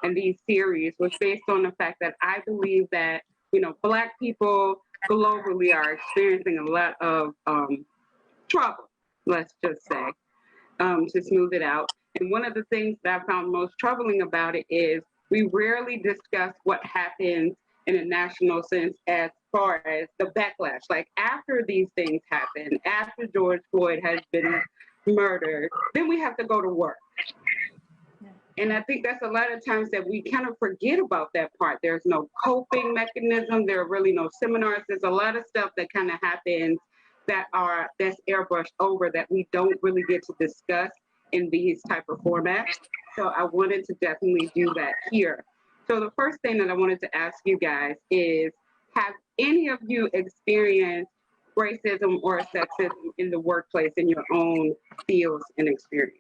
and these series was based on the fact that I believe that, you know, Black people globally are experiencing a lot of trouble, let's just say, to smooth it out. And one of the things that I found most troubling about it is we rarely discuss what happens in a national sense as far as the backlash. Like after these things happen, after George Floyd has been murdered, then we have to go to work. And I think that's a lot of times that we kind of forget about that part. There's no coping mechanism. There are really no seminars. There's a lot of stuff that kind of happens that's airbrushed over that we don't really get to discuss in these type of formats. So I wanted to definitely do that here. So the first thing that I wanted to ask you guys is, have any of you experienced racism or sexism in the workplace in your own fields and experience?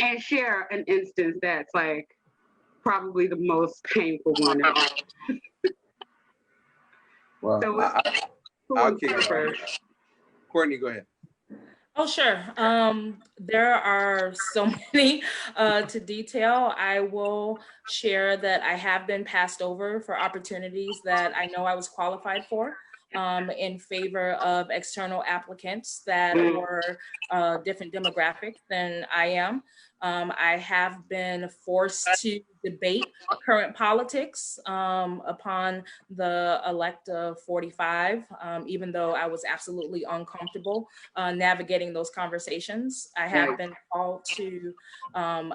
And share an instance that's like probably the most painful one. Well, so I'll kick it first. Courtney, go ahead. Oh, sure. There are so many to detail. I will share that I have been passed over for opportunities that I know I was qualified for in favor of external applicants that were different demographics than I am. I have been forced to debate current politics upon the elect of 45, even though I was absolutely uncomfortable navigating those conversations. I have been called to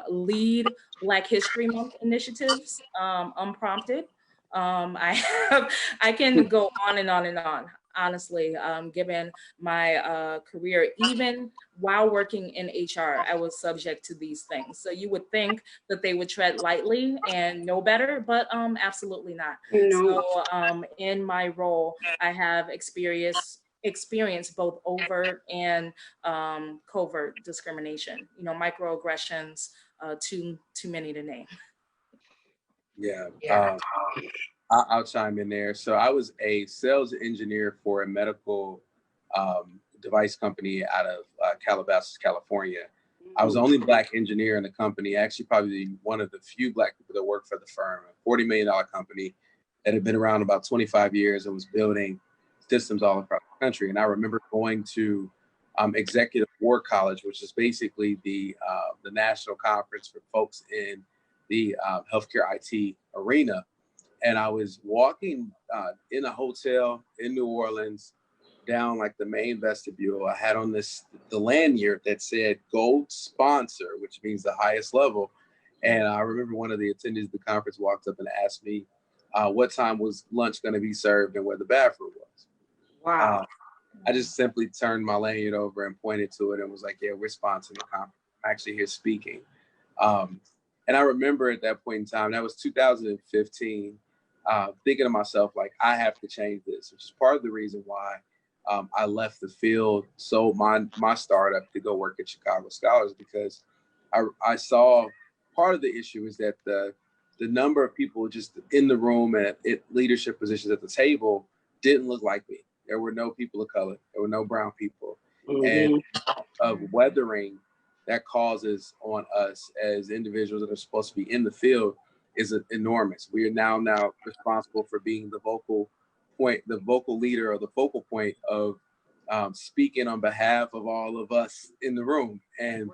lead Black History Month initiatives unprompted. I can go on and on and on. Honestly, given my career, even while working in HR, I was subject to these things. So you would think that they would tread lightly and know better, but absolutely not. No. So in my role, I have experienced both overt and covert discrimination. You know, microaggressions, too many to name. Yeah. I'll chime in there. So I was a sales engineer for a medical device company out of Calabasas, California. I was the only Black engineer in the company, actually probably one of the few Black people that worked for the firm, a $40 million company that had been around about 25 years and was building systems all across the country. And I remember going to Executive War College, which is basically the national conference for folks in the healthcare IT arena. And I was walking in a hotel in New Orleans down like the main vestibule. I had on the lanyard that said gold sponsor, which means the highest level. And I remember one of the attendees of the conference walked up and asked me what time was lunch going to be served and where the bathroom was. Wow. I just simply turned my lanyard over and pointed to it and was like, yeah, we're sponsoring the conference. I'm actually here speaking. And I remember at that point in time, that was 2015, thinking to myself, like, I have to change this, which is part of the reason why I left the field, sold my startup to go work at Chicago Scholars, because I saw part of the issue is that the number of people just in the room and at leadership positions at the table didn't look like me. There were no people of color. There were no brown people. And of weathering that causes on us as individuals that are supposed to be in the field is enormous. We are now responsible for being the vocal leader or the focal point of speaking on behalf of all of us in the room. And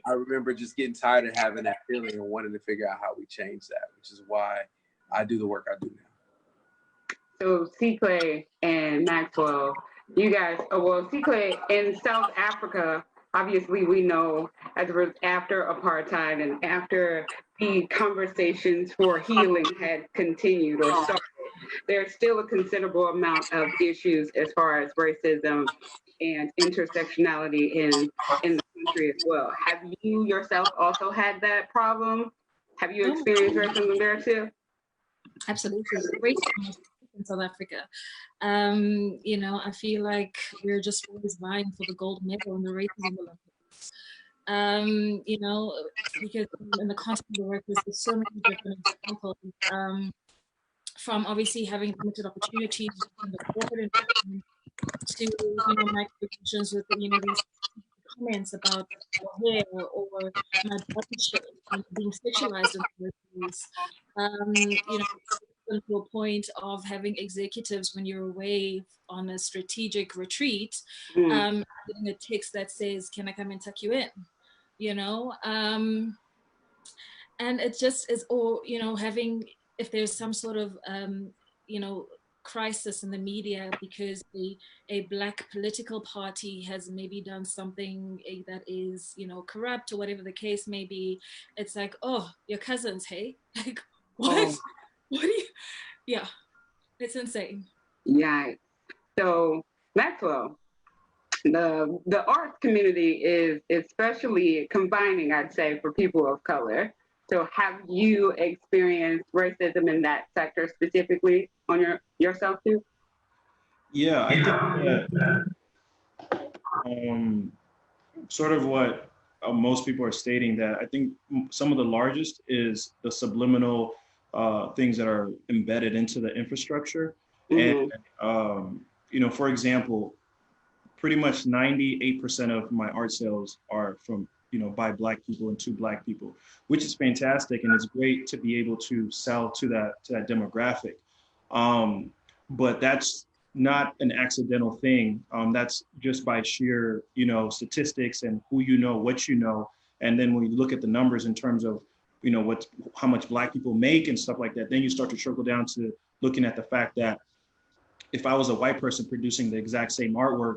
I remember just getting tired of having that feeling and wanting to figure out how we change that, which is why I do the work I do now. So C-Clay and Maxwell, you guys, C-Clay in South Africa, obviously we know after apartheid and after the conversations for healing had continued or started, there's still a considerable amount of issues as far as racism and intersectionality in the country as well. Have you yourself also had that problem? Have you experienced racism there too? Absolutely. Racism in South Africa. You know, I feel like we're just always vying for the gold medal in the racism Olympics. You know, because in the context of the work, there's so many different examples, from obviously having limited opportunities in the corporate environment to, you know, my connections with, you know, these comments about my hair or my body shape and being sexualized in the workplace. You know, to a point of having executives when you're away on a strategic retreat, Mm. getting a text that says, "Can I come and tuck you in?" You know, and it just is, or you know, having, if there's some sort of you know, crisis in the media because a black political party has maybe done something that is, you know, corrupt or whatever the case may be, it's like, oh, your cousins, hey, like what? Oh. What do you? Yeah, it's insane. Yeah. So Maxwell, the arts community is especially combining, I'd say, for people of color. So have you experienced racism in that sector specifically on yourself too? Yeah, I think that sort of what most people are stating, that I think some of the largest is the subliminal things that are embedded into the infrastructure. And, Mm-hmm. you know, for example, pretty much 98% of my art sales are from, you know, by Black people and to Black people, which is fantastic. And it's great to be able to sell to that demographic. But that's not an accidental thing. That's just by sheer, you know, statistics and who you know, what you know. And then when you look at the numbers in terms of, you know, how much Black people make and stuff like that, then you start to trickle down to looking at the fact that if I was a white person producing the exact same artwork,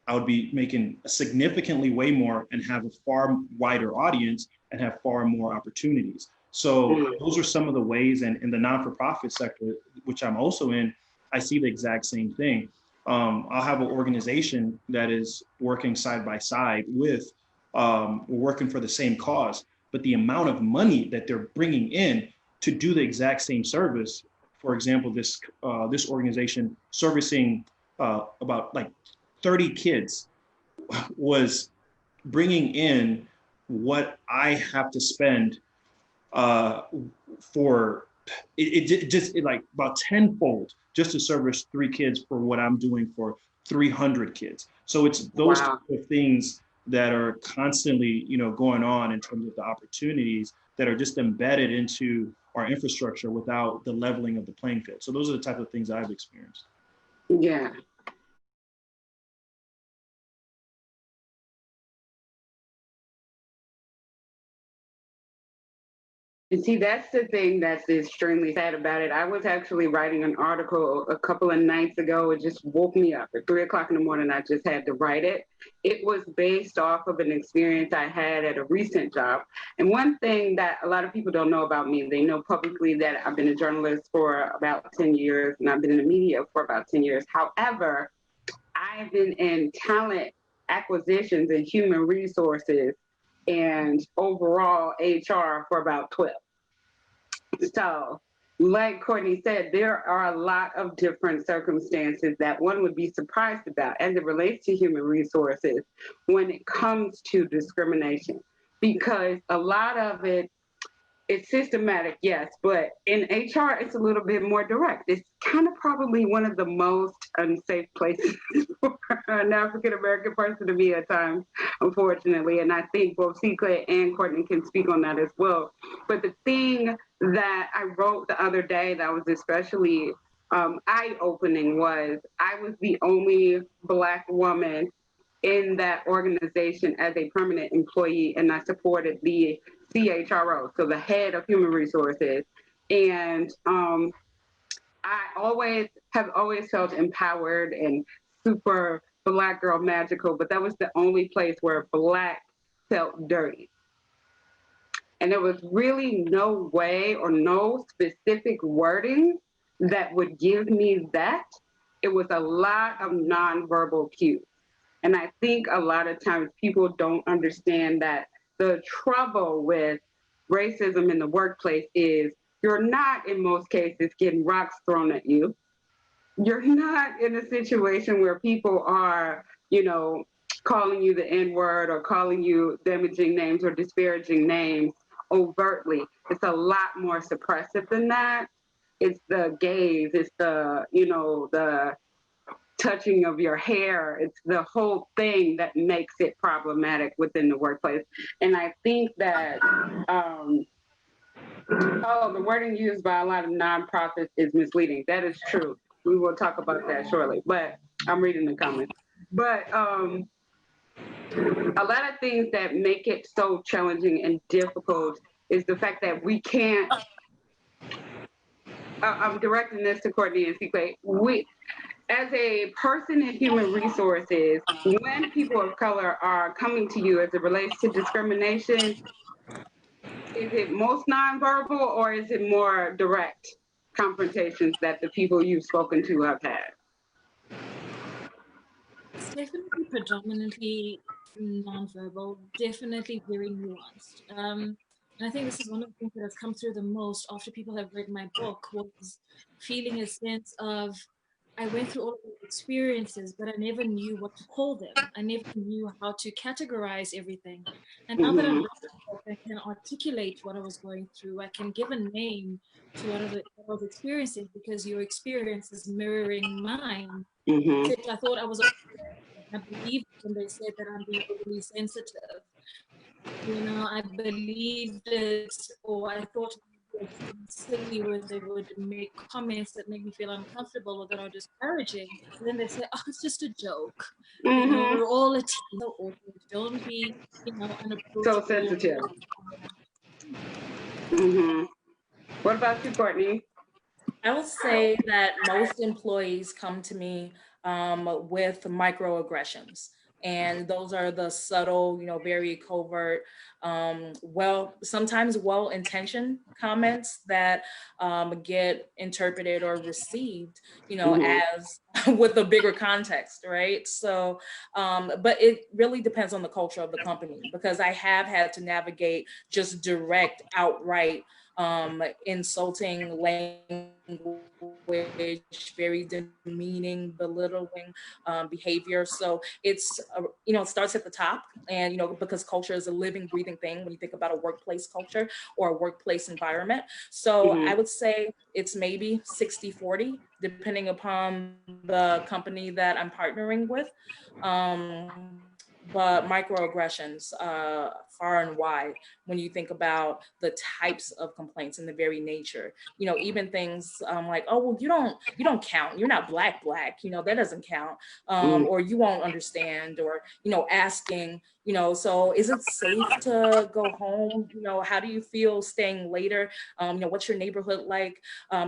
I would be making significantly way more and have a far wider audience and have far more opportunities. So those are some of the ways, and in the non-for-profit sector, which I'm also in, I see the exact same thing. I'll have an organization that is working side by side with, working for the same cause, but the amount of money that they're bringing in to do the exact same service, for example, this organization servicing about like 30 kids, was bringing in what I have to spend for it like about tenfold just to service 3 kids for what I'm doing for 300 kids. So it's those Wow. type of things that are constantly, you know, going on in terms of the opportunities that are just embedded into our infrastructure without the leveling of the playing field. So those are the type of things I've experienced. Yeah. And see, that's the thing that's extremely sad about it. I was actually writing an article a couple of nights ago. It just woke me up at 3 o'clock in the morning. I just had to write it. It was based off of an experience I had at a recent job. And one thing that a lot of people don't know about me, they know publicly that I've been a journalist for about 10 years and I've been in the media for about 10 years. However, I've been in talent acquisitions and human resources and overall HR for about 12. So, like Courtney said, there are a lot of different circumstances that one would be surprised about as it relates to human resources when it comes to discrimination, because a lot of it, it's systematic, yes, but in HR, it's a little bit more direct. It's kind of probably one of the most unsafe places for an African American person to be at times, unfortunately. And I think both Cecla and Courtney can speak on that as well. But the thing that I wrote the other day that was especially eye-opening was I was the only Black woman in that organization as a permanent employee, and I supported the CHRO, so the head of human resources. And I have always felt empowered and super Black girl magical, but that was the only place where Black felt dirty. And there was really no way or no specific wording that would give me that. It was a lot of nonverbal cues. And I think a lot of times people don't understand that the trouble with racism in the workplace is you're not, in most cases, getting rocks thrown at you. You're not in a situation where people are, you know, calling you the N-word or calling you damaging names or disparaging names overtly. It's a lot more suppressive than that. It's the gaze, it's the, you know, the touching of your hair. It's the whole thing that makes it problematic within the workplace. And I think that, the wording used by a lot of nonprofits is misleading. That is true. We will talk about that shortly, but I'm reading the comments. But a lot of things that make it so challenging and difficult is the fact that we can't, I'm directing this to Courtney and Sequay. As a person in human resources, when people of color are coming to you as it relates to discrimination, is it most nonverbal or is it more direct confrontations that the people you've spoken to have had? It's definitely predominantly nonverbal, definitely very nuanced. And I think this is one of the things that has come through the most after people have read my book, was feeling a sense of, I went through all of these experiences, but I never knew what to call them. I never knew how to categorize everything. And now that I'm writing the book, I can articulate what I was going through. I can give a name to what I was experiencing, because your experience is mirroring mine. Except I thought I was, I believed when they said that I'm being overly sensitive. You know, I believed it, or I thought it was silly when they would make comments that make me feel uncomfortable or that are discouraging. And then they say, "Oh, it's just a joke. You know, we're all a team. So awkward. Don't be, you know, unapproachable." So sensitive. What about you, Courtney? I will say that most employees come to me with microaggressions. And those are the subtle, very covert, sometimes well-intentioned comments that get interpreted or received, as with a bigger context, right? So, but it really depends on the culture of the company, because I have had to navigate just direct, outright insulting language, very demeaning, belittling behavior. So it's, it starts at the top, and, because culture is a living, breathing thing when you think about a workplace culture or a workplace environment. So I would say it's maybe 60-40, depending upon the company that I'm partnering with. But microaggressions, far and wide, when you think about the types of complaints and the very nature, even things like, "Oh, well, you don't count. You're not black, that doesn't count." Or "You won't understand," or, asking, "So is it safe to go home? How do you feel staying later? What's your neighborhood like?"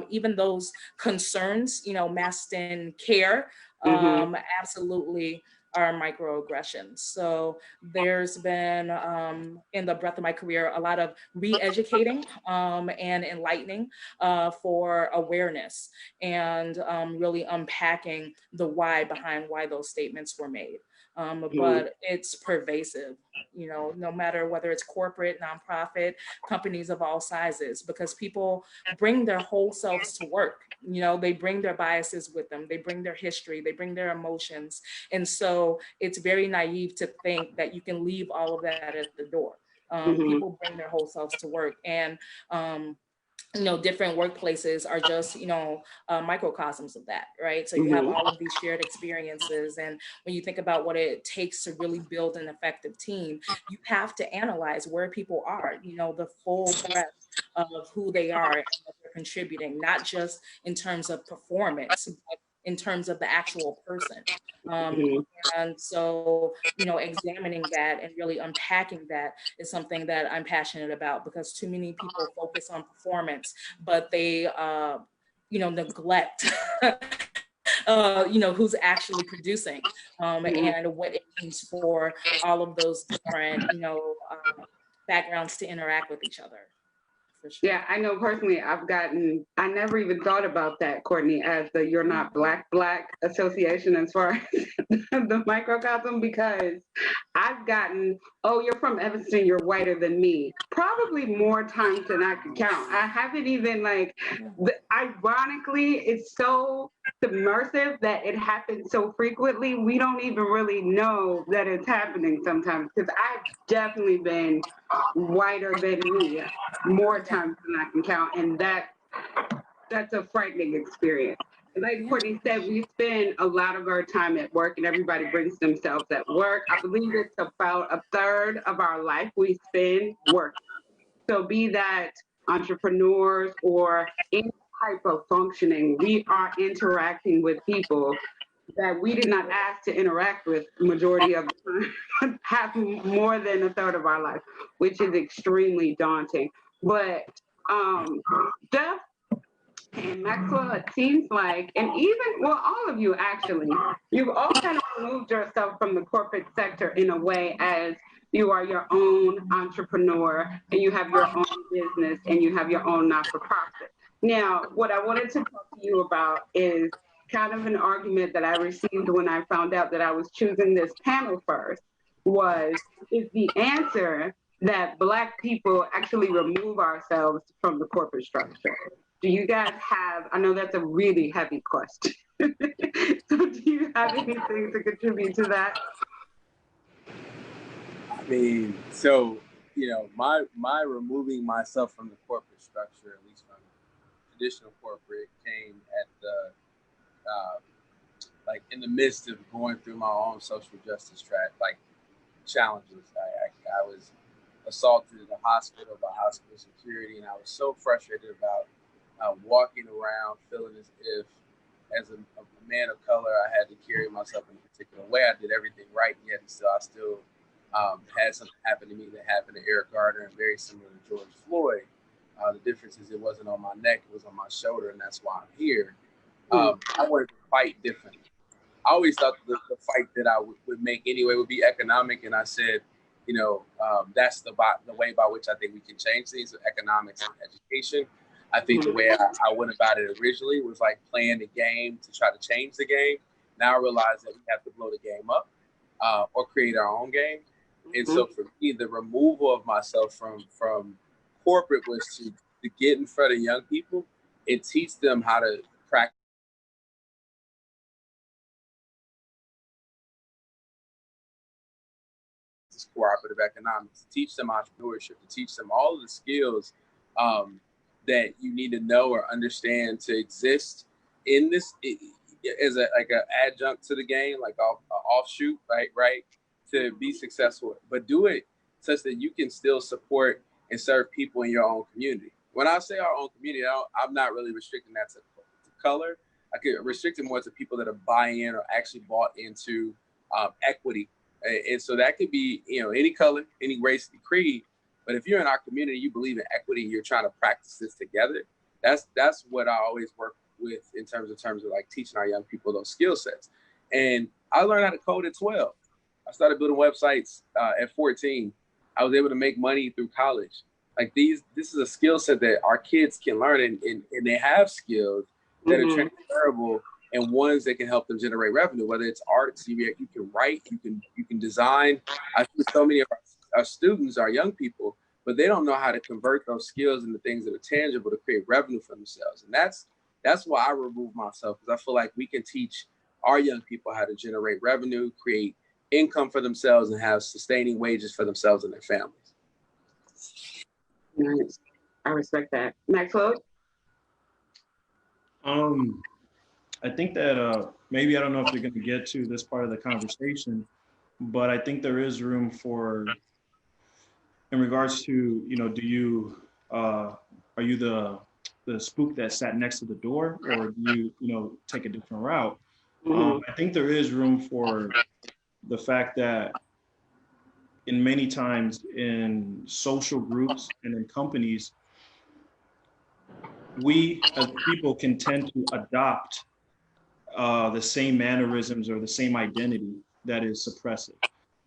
Even those concerns, masked in care, absolutely are microaggressions. So there's been, in the breadth of my career, a lot of re-educating and enlightening for awareness, and really unpacking the why behind why those statements were made. But it's pervasive, no matter whether it's corporate, nonprofit, companies of all sizes, because people bring their whole selves to work. They bring their biases with them, they bring their history, they bring their emotions. And so it's very naive to think that you can leave all of that at the door. People bring their whole selves to work, and different workplaces are just, microcosms of that, right? So you have all of these shared experiences. And when you think about what it takes to really build an effective team, you have to analyze where people are, the full breadth of who they are and what they're contributing, not just in terms of performance, but in terms of the actual person. And so, examining that and really unpacking that is something that I'm passionate about, because too many people focus on performance, but they, neglect, who's actually producing, and what it means for all of those different, backgrounds to interact with each other. For sure. Yeah, I know personally, I never even thought about that, Courtney, as the "you're not black" association as far as the microcosm, because I've gotten, "Oh, you're from Evanston, you're whiter than me," probably more times than I can count. I haven't even ironically, it's so submersive that it happens so frequently, we don't even really know that it's happening sometimes, because I've definitely been whiter than me more times than I can count, and that's a frightening experience. like Courtney said, we spend a lot of our time at work, and everybody brings themselves at work. I believe it's about a third of our life we spend working. So be that entrepreneurs or any type of functioning, we are interacting with people that we did not ask to interact with majority of the time, have more than a third of our life, which is extremely daunting. But Jeff and Maxwell, it seems like, and even, well, all of you actually, you've all kind of removed yourself from the corporate sector in a way as you are your own entrepreneur and you have your own business and you have your own not-for-profit. Now, what I wanted to talk to you about is kind of an argument that I received when I found out that I was choosing this panel first was, is the answer that Black people actually remove ourselves from the corporate structure? Do you guys have, I know that's a really heavy question. So do you have anything to contribute to that? I mean, so, my removing myself from the corporate structure, at least from traditional corporate, came at the, like in the midst of going through my own social justice track, like challenges. I was assaulted in the hospital by hospital security, and I was so frustrated about walking around feeling as if, as a man of color, I had to carry myself in a particular way. I did everything right, and yet I still had something happen to me that happened to Eric Garner and very similar to George Floyd. The difference is it wasn't on my neck, it was on my shoulder, and that's why I'm here. I wanted to fight differently. I always thought the fight that I would make anyway would be economic, and I said, that's the way by which I think we can change things with economics and education. I think the way I went about it originally was like playing the game to try to change the game. Now I realize that we have to blow the game up or create our own game. And so for me, the removal of myself from corporate was to get in front of young people and teach them how to practice cooperative economics, to teach them entrepreneurship, to teach them all of the skills that you need to know or understand to exist in this as an adjunct to the game, like an offshoot, right, to be successful, but do it such that you can still support and serve people in your own community. When I say our own community, I'm not really restricting that to color. I could restrict it more to people that are buy-in or actually bought into equity. And so that could be, any color, any race, any creed. But if you're in our community, you believe in equity, and you're trying to practice this together. That's what I always work with in terms of like teaching our young people those skill sets. And I learned how to code at 12. I started building websites at 14. I was able to make money through college. Like this is a skill set that our kids can learn, and they have skills that are transferable and ones that can help them generate revenue, whether it's arts, you can write, you can design. I see so many of our students, our young people, but they don't know how to convert those skills into things that are tangible to create revenue for themselves. And that's why I remove myself, because I feel like we can teach our young people how to generate revenue, create income for themselves, and have sustaining wages for themselves and their families. Nice. I respect that. Maxwell? I think that maybe, I don't know if you're going to get to this part of the conversation, but I think there is room for, in regards to, do you, are you the spook that sat next to the door, or do you, take a different route? I think there is room for the fact that in many times in social groups and in companies, we as people can tend to adopt the same mannerisms or the same identity that is suppressive.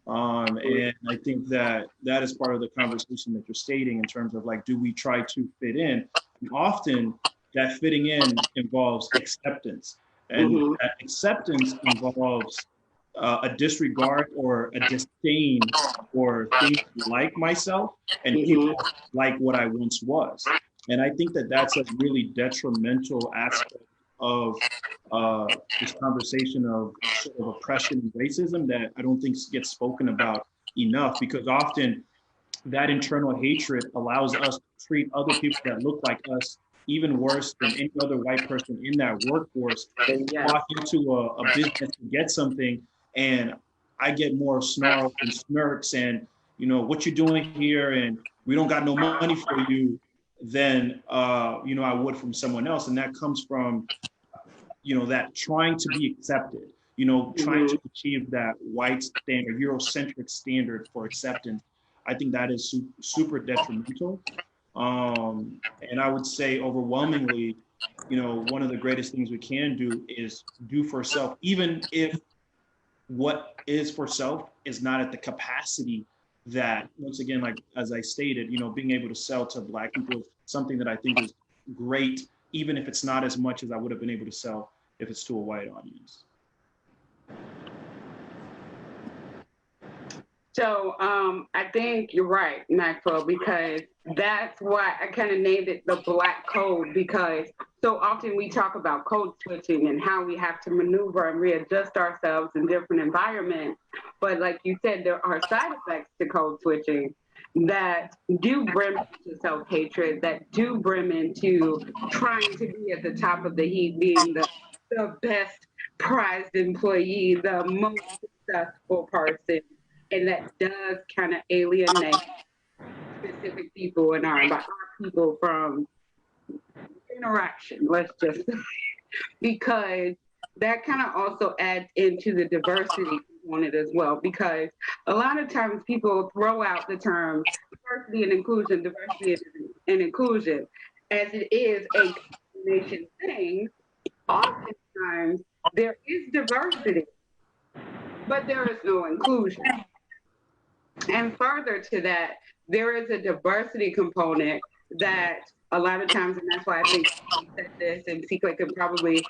And I think that is part of the conversation that you're stating in terms of like, do we try to fit in? And often that fitting in involves acceptance. And that acceptance involves a disregard or a disdain for things like myself and people like what I once was. And I think that that's a really detrimental aspect of this conversation of sort of oppression and racism that I don't think gets spoken about enough, because often that internal hatred allows us to treat other people that look like us even worse than any other white person in that workforce. Yes. Walk into a business to get something, and I get more snarls and smirks and, you know, what you doing here, and we don't got no money for you, than you know, I would from someone else. And that comes from, you know, that trying to be accepted, you know, trying to achieve that white standard, Eurocentric standard for acceptance. I think that is super detrimental. And I would say overwhelmingly, you know, one of the greatest things we can do is do for self, even if what is for self is not at the capacity that, once again, like as I stated, you know, being able to sell to Black people is something that I think is great, even if it's not as much as I would have been able to sell if it's to a white audience. So I think you're right, Maxwell, because that's why I kind of named it the Black Code, because so often we talk about code switching and how we have to maneuver and readjust ourselves in different environments. But like you said, there are side effects to code switching that do brim into self-hatred, that do brim into trying to be at the top of the heap, being the best prized employee, the most successful person. And that does kind of alienate specific people in our people from interaction, let's just say, because that kind of also adds into the diversity component as well. Because a lot of times people throw out the term diversity and inclusion as it is a combination thing. Oftentimes there is diversity, but there is no inclusion. And further to that, there is a diversity component that a lot of times, and that's why I think he said this, and Secret can probably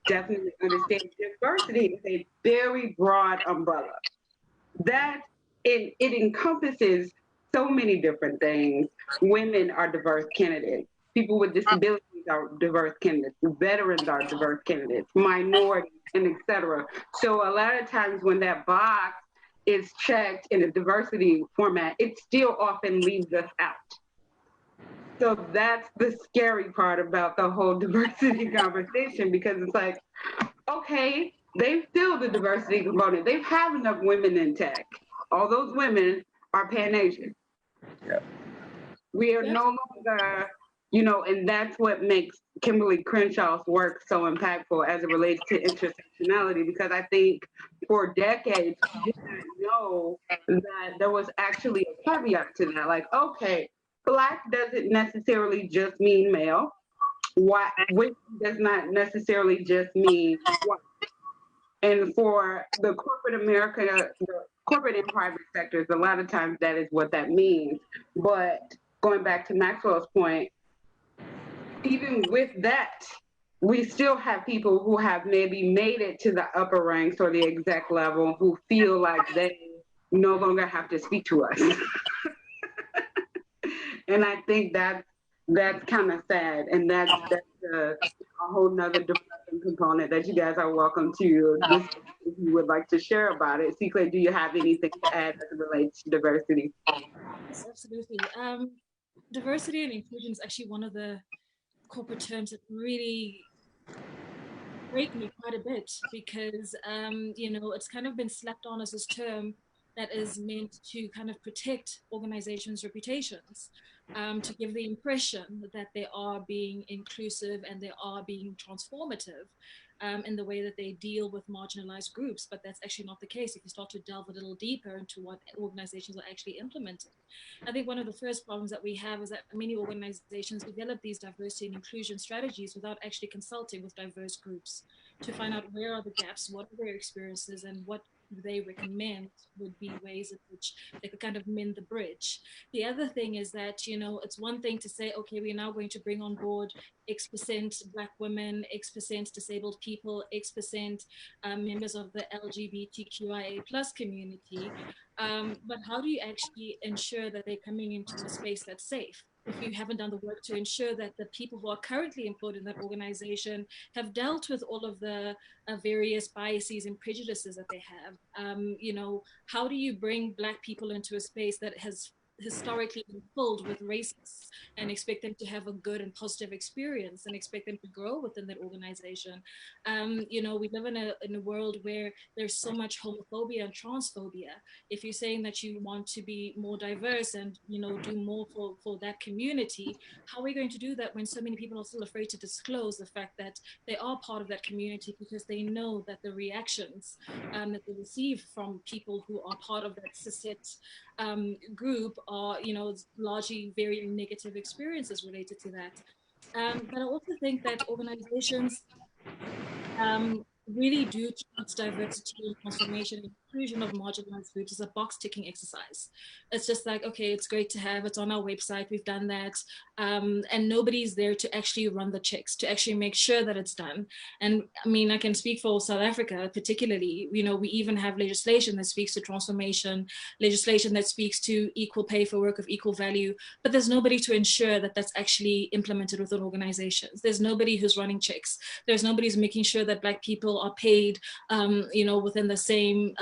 definitely understand, diversity is a very broad umbrella. That it encompasses so many different things. Women are diverse candidates. People with disabilities are diverse candidates. Veterans are diverse candidates. Minorities, and etc. So a lot of times when that box is checked in a diversity format, it still often leaves us out. So that's the scary part about the whole diversity conversation, because it's like, okay, they've filled the diversity component. They've had enough women in tech. All those women are Pan-Asian. Yeah. We are no longer, you know, and that's what makes Kimberly Crenshaw's work so impactful as it relates to intersectionality, because I think for decades we did not know that there was actually a caveat to that. Like, okay, Black doesn't necessarily just mean male. White does not necessarily just mean white. And for the corporate America, the corporate and private sectors, a lot of times that is what that means. But going back to Maxwell's point, even with that, we still have people who have maybe made it to the upper ranks or the exec level who feel like they no longer have to speak to us. And I think that's kind of sad, and that's a whole nother depressing component that you guys are welcome to discuss if you would like to share about it. Clay, do you have anything to add as it relates to diversity? Yes, absolutely. Diversity and inclusion is actually one of the corporate terms that really break me quite a bit, because you know, it's kind of been slapped on as this term that is meant to kind of protect organizations' reputations, to give the impression that they are being inclusive and they are being transformative in the way that they deal with marginalized groups. But that's actually not the case if you start to delve a little deeper into what organizations are actually implementing. I think one of the first problems that we have is that many organizations develop these diversity and inclusion strategies without actually consulting with diverse groups to find out where are the gaps, what are their experiences, and what they recommend would be ways in which they could kind of mend the bridge. The other thing is that, you know, it's one thing to say, okay, we're now going to bring on board X% Black women, X% disabled people, X% members of the LGBTQIA plus community. But how do you actually ensure that they're coming into a space that's safe if you haven't done the work to ensure that the people who are currently employed in that organization have dealt with all of the various biases and prejudices that they have? You know, how do you bring Black people into a space that has historically been filled with racists, and expect them to have a good and positive experience and expect them to grow within that organization. You know, we live in a world where there's so much homophobia and transphobia. If you're saying that you want to be more diverse and, you know, do more for that community, how are we going to do that when so many people are still afraid to disclose the fact that they are part of that community because they know that the reactions that they receive from people who are part of that cishet group are, you know, largely very negative experiences related to that. But I also think that organizations really do treat diversity and transformation and inclusion of marginalized groups as a box ticking exercise. It's just like, okay, it's great to have, it's on our website, we've done that. And nobody's there to actually run the checks, to actually make sure that it's done. And I mean, I can speak for South Africa particularly, you know, we even have legislation that speaks to transformation, legislation that speaks to equal pay for work of equal value, but there's nobody to ensure that that's actually implemented within organizations. There's nobody who's running checks. There's nobody who's making sure that Black people are paid, you know, within the same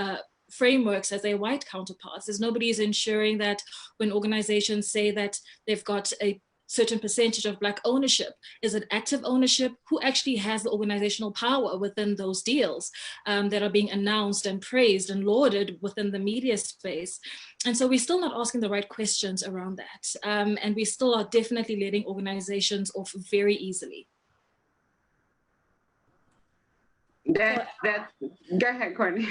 frameworks as their white counterparts. There's nobody who's ensuring that when organizations say that they've got a certain percentage of Black ownership, is it active ownership? Who actually has the organizational power within those deals that are being announced and praised and lauded within the media space? And so we're still not asking the right questions around that. And we still are definitely letting organizations off very easily. That's go ahead, Courtney.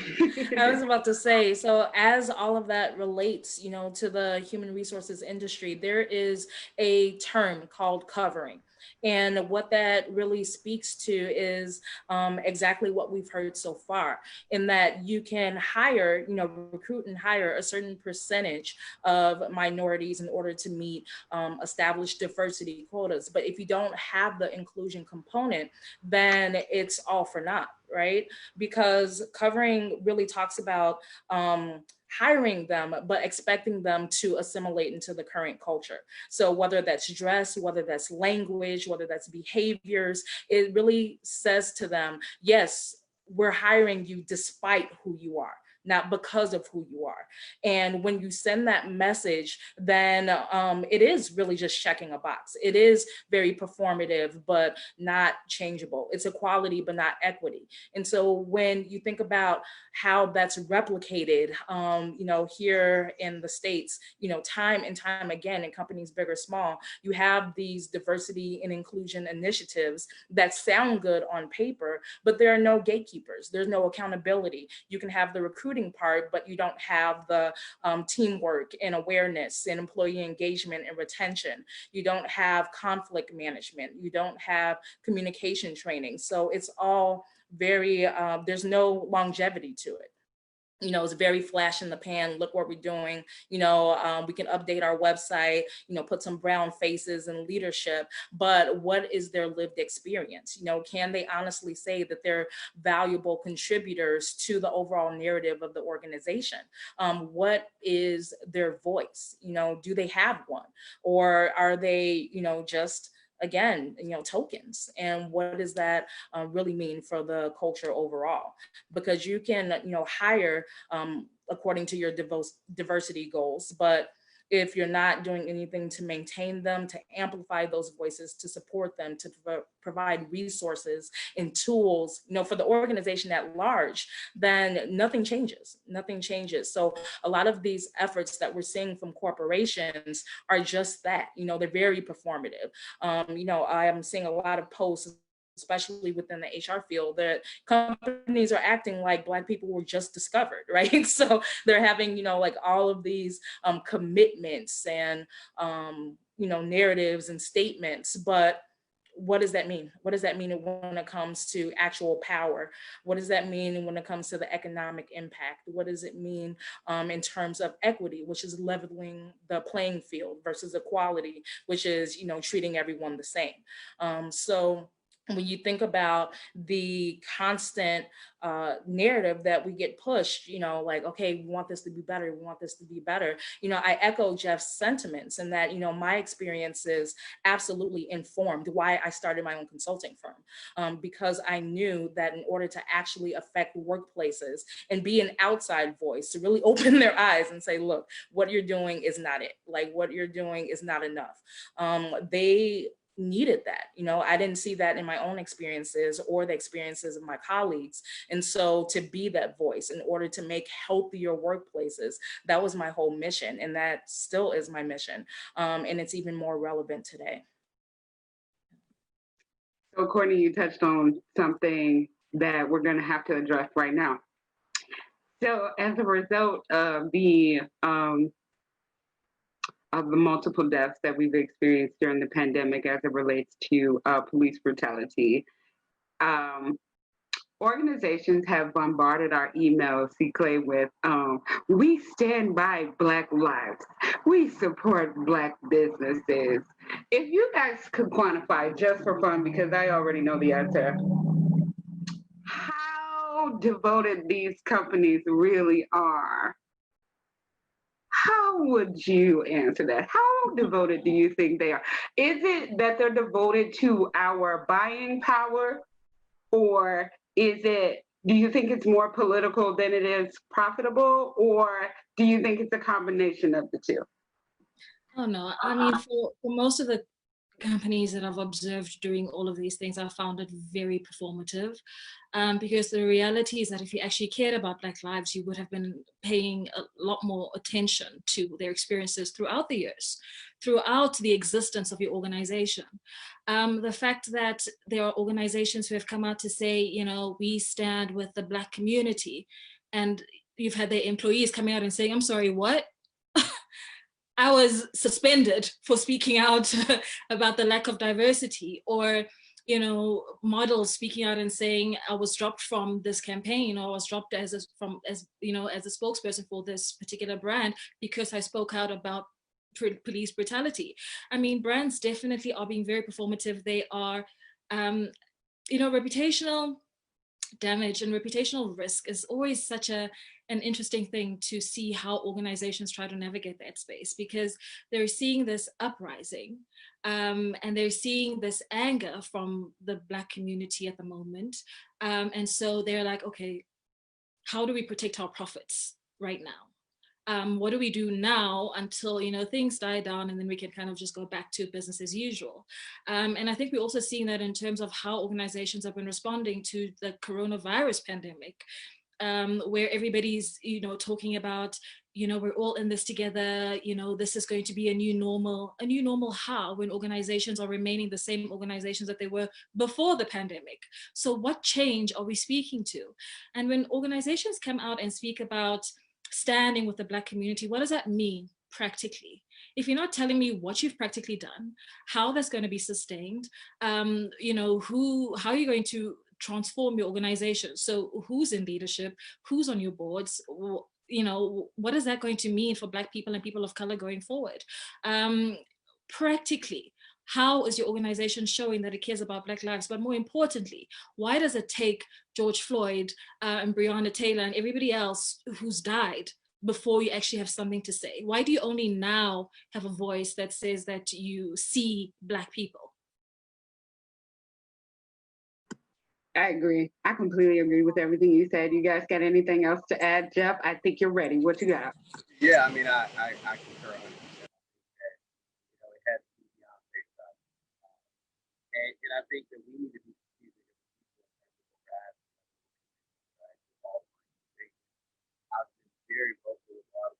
I was about to say, so as all of that relates, you know, to the human resources industry, there is a term called covering. And what that really speaks to is exactly what we've heard so far, in that you can hire, you know, recruit and hire a certain percentage of minorities in order to meet established diversity quotas. But if you don't have the inclusion component, then it's all for naught, right? Because covering really talks about hiring them, but expecting them to assimilate into the current culture. So whether that's dress, whether that's language, whether that's behaviors, it really says to them, yes, we're hiring you despite who you are, not because of who you are. And when you send that message, then it is really just checking a box. It is very performative, but not changeable. It's equality, but not equity. And so when you think about how that's replicated, you know, here in the States, you know, time and time again in companies big or small, you have these diversity and inclusion initiatives that sound good on paper, but there are no gatekeepers. There's no accountability. You can have the recruiting part, but you don't have the teamwork and awareness and employee engagement and retention. You don't have conflict management. You don't have communication training. So it's all very, there's no longevity to it. You know, it's very flash in the pan. Look what we're doing. You know, we can update our website, you know, put some brown faces in leadership, but what is their lived experience? You know, can they honestly say that they're valuable contributors to the overall narrative of the organization? What is their voice? You know, do they have one? Or are they, you know, just, again, you know, tokens? And what does that really mean for the culture overall? Because you can, you know, hire according to your diversity goals, but if you're not doing anything to maintain them, to amplify those voices, to support them, to provide resources and tools, you know, for the organization at large, then nothing changes. Nothing changes. So a lot of these efforts that we're seeing from corporations are just that. You know, they're very performative. You know, I am seeing a lot of posts, especially within the HR field, that companies are acting like Black people were just discovered, right? So they're having, you know, like all of these commitments and, you know, narratives and statements, but what does that mean? What does that mean when it comes to actual power? What does that mean when it comes to the economic impact? What does it mean in terms of equity, which is leveling the playing field, versus equality, which is, you know, treating everyone the same? So when you think about the constant narrative that we get pushed, you know, like, okay, we want this to be better, we want this to be better. You know, I echo Jeff's sentiments in that, you know, my experiences absolutely informed why I started my own consulting firm, because I knew that in order to actually affect workplaces and be an outside voice, to really open their eyes and say, look, what you're doing is not it. Like, what you're doing is not enough. They needed that. You know, I didn't see that in my own experiences or the experiences of my colleagues. And so to be that voice in order to make healthier workplaces, that was my whole mission. And that still is my mission. And it's even more relevant today. So Courtney, you touched on something that we're going to have to address right now. So as a result of the multiple deaths that we've experienced during the pandemic as it relates to police brutality, organizations have bombarded our emails, C-Clay, with, we stand by Black lives. We support Black businesses. If you guys could quantify, just for fun, because I already know the answer, how devoted these companies really are, how would you answer that? How devoted do you think they are? Is it that they're devoted to our buying power, or is it, do you think it's more political than it is profitable, or do you think it's a combination of the two? Oh no, I mean, for most of the companies that I've observed doing all of these things, I found it very performative, because the reality is that if you actually cared about Black lives, you would have been paying a lot more attention to their experiences throughout the years, throughout the existence of your organization. The fact that there are organizations who have come out to say, you know, we stand with the Black community, and you've had their employees coming out and saying, I'm sorry, what? I was suspended for speaking out about the lack of diversity, or, you know, models speaking out and saying I was dropped from this campaign, or I was dropped as a spokesperson for this particular brand because I spoke out about police brutality. I mean, brands definitely are being very performative. They are, you know, reputational damage and reputational risk is always such an interesting thing to see how organizations try to navigate that space, because they're seeing this uprising, and they're seeing this anger from the Black community at the moment. And so they're like, okay, how do we protect our profits right now? What do we do now until, you know, things die down, and then we can kind of just go back to business as usual? And I think we're also seeing that in terms of how organizations have been responding to the coronavirus pandemic, where everybody's, you know, talking about, you know, we're all in this together, you know, this is going to be a new normal. A new normal how, when organizations are remaining the same organizations that they were before the pandemic? So what change are we speaking to? And when organizations come out and speak about standing with the Black community, what does that mean practically? If you're not telling me what you've practically done, how that's going to be sustained, you know, how are you going to transform your organization? So who's in leadership, who's on your boards, you know, what is that going to mean for Black people and people of color going forward? Practically, how is your organization showing that it cares about Black lives? But more importantly, why does it take George Floyd and Breonna Taylor and everybody else who's died before you actually have something to say? Why do you only now have a voice that says that you see Black people? I agree. I completely agree with everything you said. You guys got anything else to add, Jeff? I think you're ready. What you got? Yeah, I mean, I concur 100%. You know, it has to be beyond face value. And I think that we need to be strategic as people. I've been very vocal about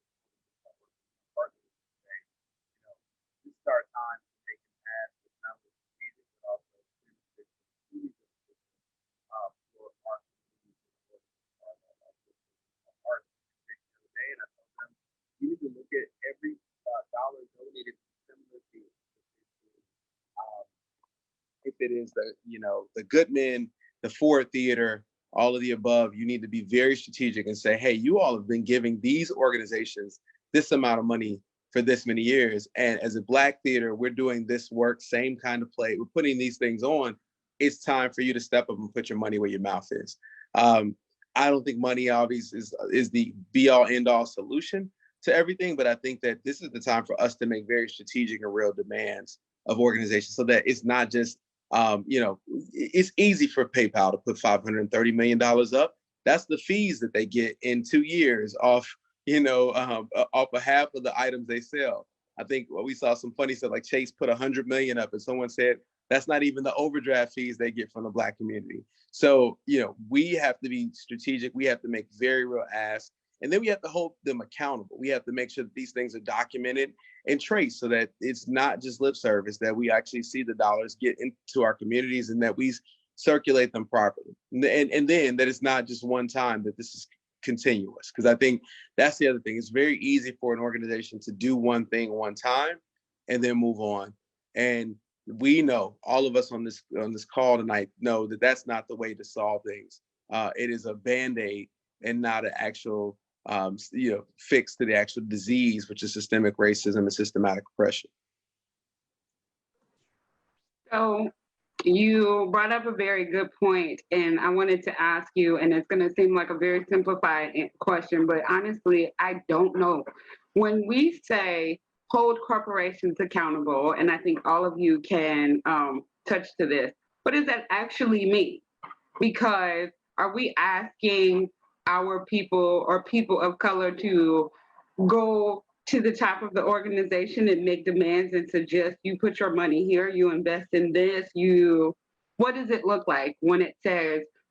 partners saying, you know, this is our time to take an path that's not only strategic, but also for our community, our day. And I told them, you need to look at every dollar donated to similar things. If it is the, you know, the Goodman, the Ford Theater, all of the above, you need to be very strategic and say, hey, you all have been giving these organizations this amount of money for this many years. And as a Black theater, we're doing this work, same kind of play. We're putting these things on. it's time for you to step up and put your money where your mouth is. I don't think money obviously is the be all end all solution to everything, but I think that this is the time for us to make very strategic and real demands of organizations so that it's not just, it's easy for PayPal to put $530 million up. That's the fees that they get in 2 years off, off of half of the items they sell. I think we saw some funny stuff like Chase put 100 million up and someone said, that's not even the overdraft fees they get from the Black community. So, we have to be strategic. We have to make very real asks. And then we have to hold them accountable. We have to make sure that these things are documented and traced so that it's not just lip service, that we actually see the dollars get into our communities and that we circulate them properly. And then that it's not just one time, that this is continuous. Because I think that's the other thing. It's very easy for an organization to do one thing one time and then move on. And we know, all of us on this call tonight know that that's not the way to solve things. It is a Band-Aid and not an actual fix to the actual disease, which is systemic racism and systematic oppression. So you brought up a very good point, and I wanted to ask you, and it's going to seem like a very simplified question, but honestly, I don't know. When we say hold corporations accountable, and I think all of you can touch to this, what does that actually mean? Because are we asking our people or people of color to go to the top of the organization and make demands and suggest you put your money here, you invest in this, what does it look like when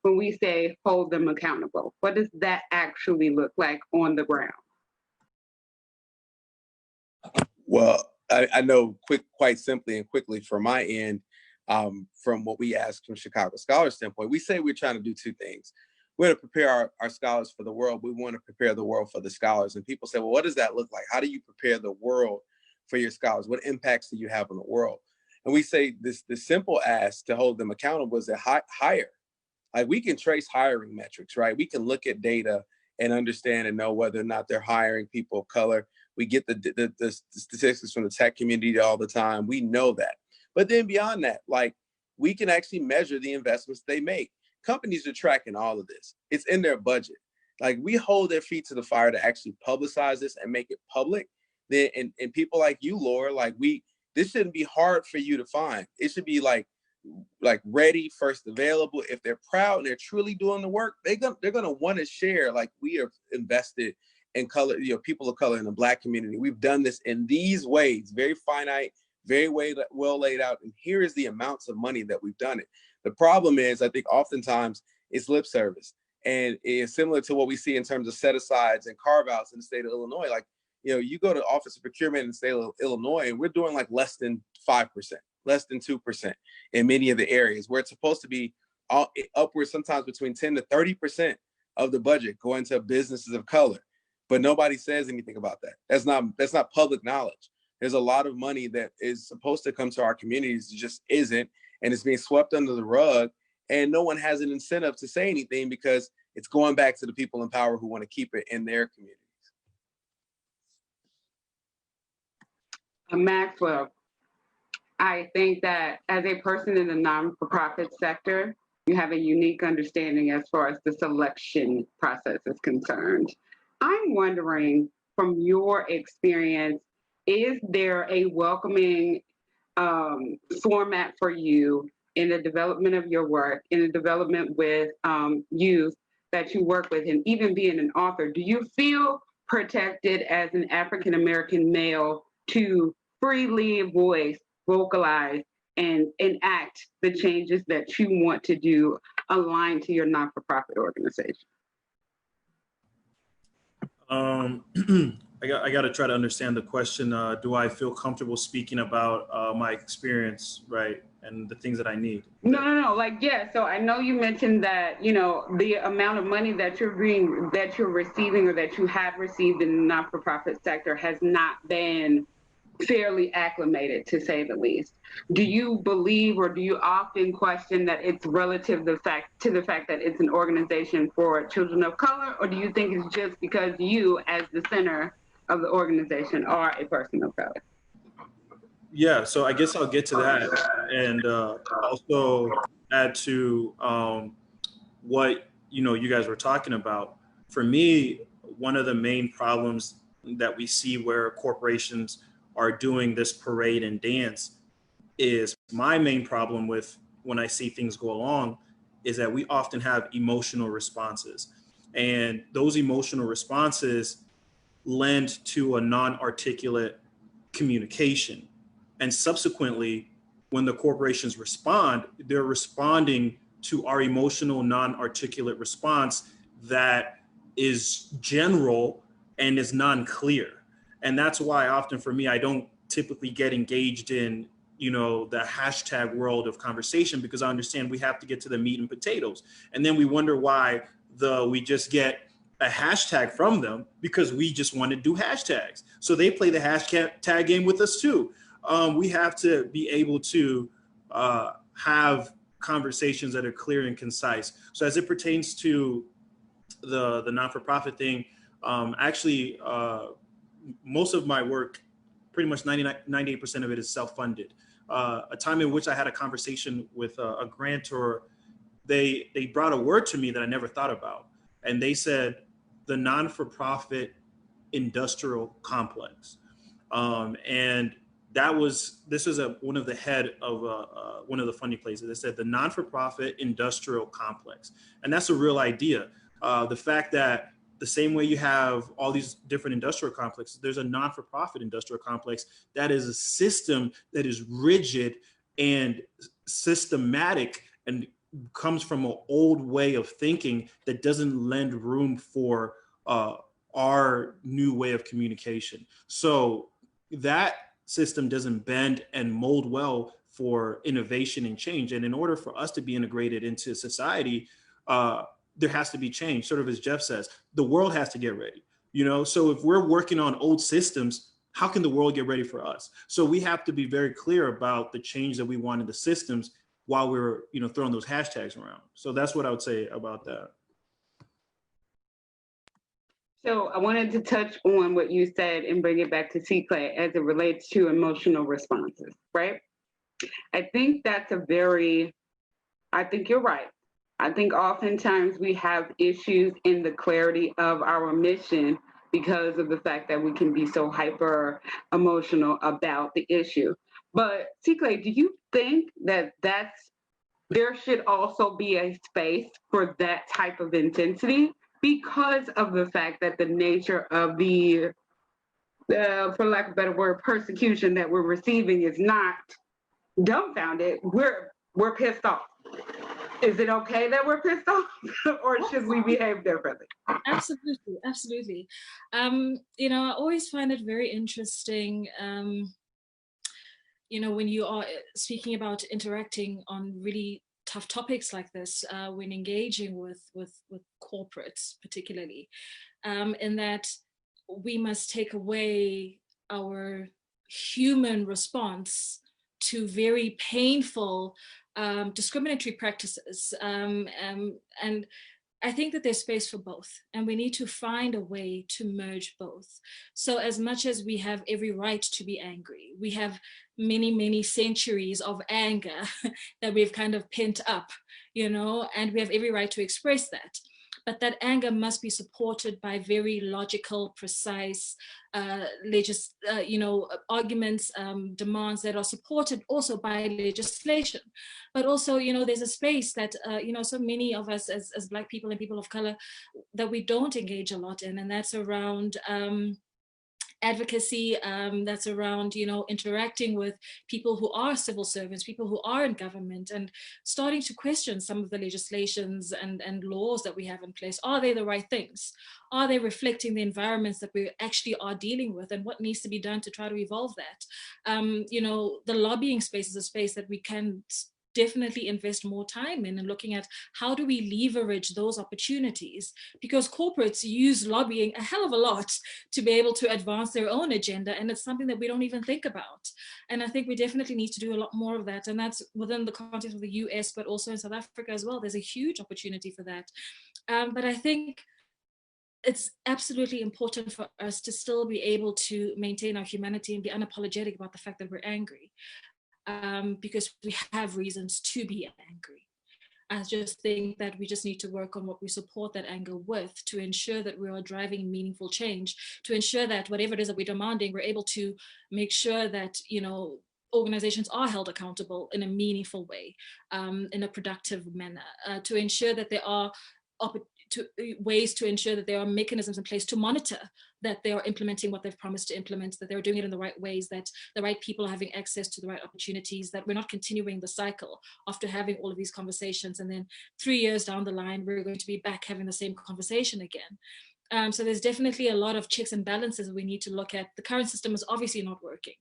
we say hold them accountable? What does that actually look like on the ground? Well, I know quite simply and quickly from my end, from what we ask from Chicago Scholars standpoint, we say we're trying to do two things. We're going to prepare our scholars for the world. We want to prepare the world for the scholars. And people say, well, what does that look like? How do you prepare the world for your scholars? What impacts do you have on the world? And we say the simple ask to hold them accountable is to hire. Like, we can trace hiring metrics, right? We can look at data and understand and know whether or not they're hiring people of color. We get the statistics from the tech community all the time. We know that. But then beyond that, like, we can actually measure the investments they make. Companies are tracking all of this. It's in their budget. Like, we hold their feet to the fire to actually publicize this and make it public. Then, and people like you, Laura, like, this shouldn't be hard for you to find. It should be like ready, first available. If they're proud and they're truly doing the work, they're gonna want to share. Like, we have invested in color, people of color in the Black community. We've done this in these ways, very finite, very well laid out. And here is the amounts of money that we've done it. The problem is, I think oftentimes it's lip service, and it's similar to what we see in terms of set-asides and carve-outs in the state of Illinois. Like, you go to Office of Procurement in the state of Illinois, and we're doing like less than 5%, less than 2% in many of the areas where it's supposed to be upwards, sometimes between 10 to 30% of the budget going to businesses of color. But nobody says anything about that. That's not public knowledge. There's a lot of money that is supposed to come to our communities, it just isn't. And it's being swept under the rug, and no one has an incentive to say anything because it's going back to the people in power who want to keep it in their communities. Maxwell, I think that as a person in the non-for-profit sector, you have a unique understanding as far as the selection process is concerned. I'm wondering, from your experience, is there a welcoming format for you in the development of your work, in the development with youth that you work with, and even being an author? Do you feel protected as an African-American male to freely voice, vocalize, and enact the changes that you want to do aligned to your non-for-profit organization? I got to try to understand the question. Do I feel comfortable speaking about my experience, right, and the things that I need? No. Like, yeah. So I know you mentioned that the amount of money that you're receiving, or that you have received in the not-for-profit sector, has not been fairly acclimated, to say the least. Do you believe, or do you often question that it's relative to the fact that it's an organization for children of color, or do you think it's just because you, as the center of the organization, are a person of color? Yeah, so I guess I'll get to that and also add to what you guys were talking about. For me, one of the main problems that we see where corporations are doing this parade and dance is my main problem with when I see things go along is that we often have emotional responses. And those emotional responses lend to a non-articulate communication. And subsequently, when the corporations respond, they're responding to our emotional non-articulate response that is general and is non-clear. And that's why often for me, I don't typically get engaged in the hashtag world of conversation, because I understand we have to get to the meat and potatoes. And then we wonder why we just get a hashtag from them because we just want to do hashtags. So they play the hashtag game with us too. We have to be able to have conversations that are clear and concise. So as it pertains to the non-for-profit thing, actually, most of my work, pretty much 98% of it is self-funded. A time in which I had a conversation with a grantor, they brought a word to me that I never thought about. And they said, the non-for-profit industrial complex. And this is one of the head of one of the funding places. They said the non-for-profit industrial complex. And that's a real idea. The fact that the same way you have all these different industrial complexes, there's a non-for-profit industrial complex that is a system that is rigid and systematic and comes from an old way of thinking that doesn't lend room for our new way of communication. So that system doesn't bend and mold well for innovation and change. And in order for us to be integrated into society, there has to be change. Sort of as Jeff says, the world has to get ready. So if we're working on old systems, how can the world get ready for us? So we have to be very clear about the change that we want in the systems while we're throwing those hashtags around. So that's what I would say about that. So I wanted to touch on what you said and bring it back to C-Clay as it relates to emotional responses, right? I think I think you're right. I think oftentimes we have issues in the clarity of our mission because of the fact that we can be so hyper emotional about the issue. But C-Clay, do you think that there should also be a space for that type of intensity because of the fact that the nature of the for lack of a better word, persecution that we're receiving is not dumbfounded. We're pissed off. Is it okay that we're pissed off, or should we behave differently? Absolutely, absolutely. I always find it very interesting. When you are speaking about interacting on really tough topics like this, when engaging with corporates, particularly, in that we must take away our human response to very painful discriminatory practices. And I think that there's space for both, and we need to find a way to merge both. So as much as we have every right to be angry, we have many, many centuries of anger that we've kind of pent up, and we have every right to express that. But that anger must be supported by very logical, precise, arguments, demands that are supported also by legislation. But also, there's a space that, so many of us as Black people and people of color that we don't engage a lot in, and that's around advocacy, that's around, interacting with people who are civil servants, people who are in government, and starting to question some of the legislations and laws that we have in place. Are they the right things? Are they reflecting the environments that we actually are dealing with, and what needs to be done to try to evolve that? The lobbying space is a space that we can definitely invest more time in, and looking at how do we leverage those opportunities, because corporates use lobbying a hell of a lot to be able to advance their own agenda, and it's something that we don't even think about. And I think we definitely need to do a lot more of that, and that's within the context of the US, but also in South Africa as well. There's a huge opportunity for that. But I think it's absolutely important for us to still be able to maintain our humanity and be unapologetic about the fact that we're angry, because we have reasons to be angry. I just think that we just need to work on what we support that anger with, to ensure that we are driving meaningful change, to ensure that whatever it is that we're demanding, we're able to make sure that, you know, organizations are held accountable in a meaningful way, in a productive manner, to ensure that there are ways to ensure that there are mechanisms in place to monitor that they are implementing what they've promised to implement, that they're doing it in the right ways, that the right people are having access to the right opportunities, that we're not continuing the cycle after having all of these conversations. And then 3 years down the line, we're going to be back having the same conversation again. So there's definitely a lot of checks and balances we need to look at. The current system is obviously not working,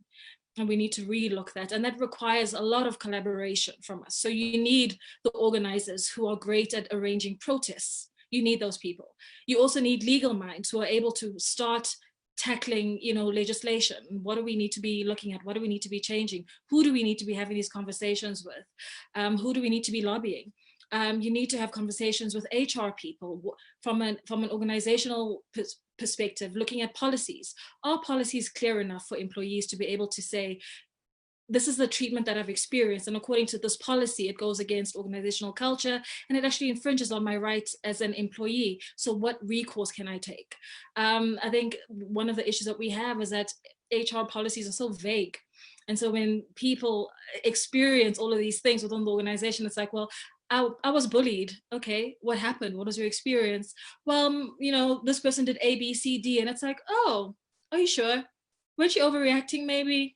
and we need to relook that. And that requires a lot of collaboration from us. So you need the organizers who are great at arranging protests. You need those people. You also need legal minds who are able to start tackling, you know, legislation. What do we need to be looking at? What do we need to be changing? Who do we need to be having these conversations with? Who do we need to be lobbying? You need to have conversations with HR people from an organizational perspective, looking at policies. Are policies clear enough for employees to be able to say, this is the treatment that I've experienced, and according to this policy, it goes against organizational culture, and it actually infringes on my rights as an employee. So what recourse can I take? I think one of the issues that we have is that HR policies are so vague. And so when people experience all of these things within the organization, it's like, well, I was bullied. Okay, what happened? What was your experience? Well, you know, this person did A, B, C, D. And it's like, oh, are you sure? Weren't you overreacting maybe?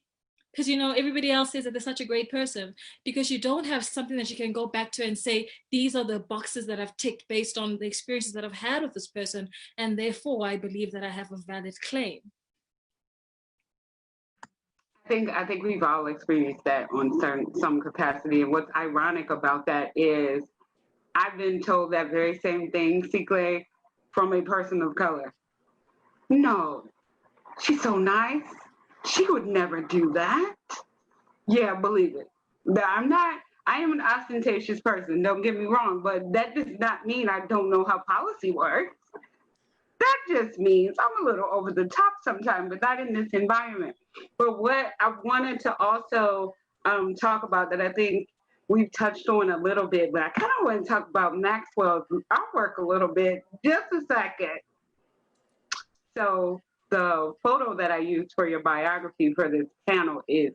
Because, you know, everybody else says that they're such a great person, because you don't have something that you can go back to and say, these are the boxes that I've ticked based on the experiences that I've had with this person, and therefore I believe that I have a valid claim. I think we've all experienced that on some capacity. And what's ironic about that is I've been told that very same thing, Sikle, from a person of color. No, she's so nice. She would never do that. Yeah, believe it. But I am an ostentatious person, don't get me wrong, but that does not mean I don't know how policy works. That just means I'm a little over the top sometimes, but not in this environment. But what I wanted to also talk about that I think we've touched on a little bit, but I kind of want to talk about Maxwell's artwork a little bit, just a second. So the photo that I used for your biography for this panel is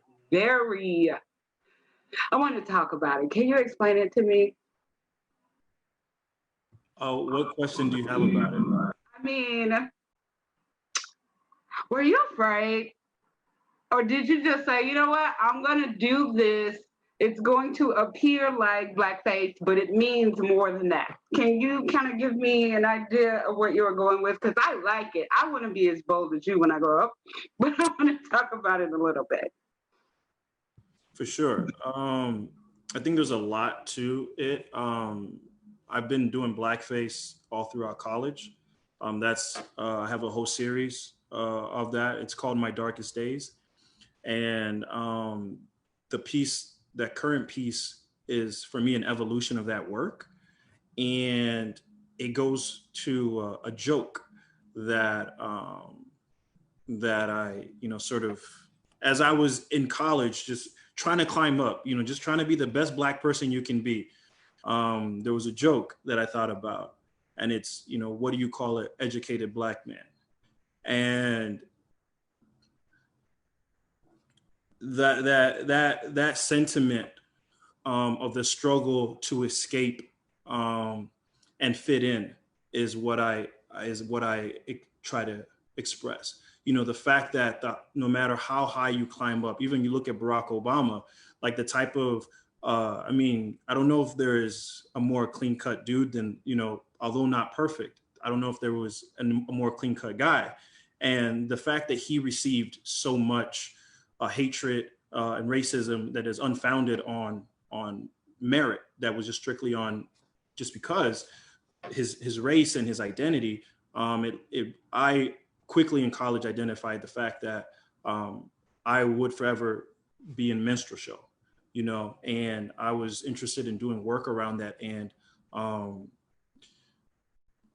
I want to talk about it. Can you explain it to me? Oh, what question do you have about it? I mean, were you afraid? Or did you just say, you know what, I'm going to do this. It's going to appear like blackface, but it means more than that. Can you kind of give me an idea of what you were going with? Because I like it. I want to be as bold as you when I grow up, but I want to talk about it a little bit. For sure. I think there's a lot to it. I've been doing blackface all throughout college. I have a whole series of that. It's called My Darkest Days. And that current piece is, for me, an evolution of that work. And it goes to a joke that I, sort of, as I was in college, just trying to climb up, just trying to be the best Black person you can be. There was a joke that I thought about, and it's, what do you call an educated Black man? And that sentiment of the struggle to escape and fit in is what I try to express. The fact that no matter how high you climb up, even you look at Barack Obama, like the type of, I don't know if there is a more clean-cut dude than, although not perfect, I don't know if there was a more clean-cut guy. And the fact that he received so much hatred and racism that is unfounded on merit, that was just strictly on just because his race and his identity. I quickly in college identified the fact that I would forever be in minstrel show, and I was interested in doing work around that, and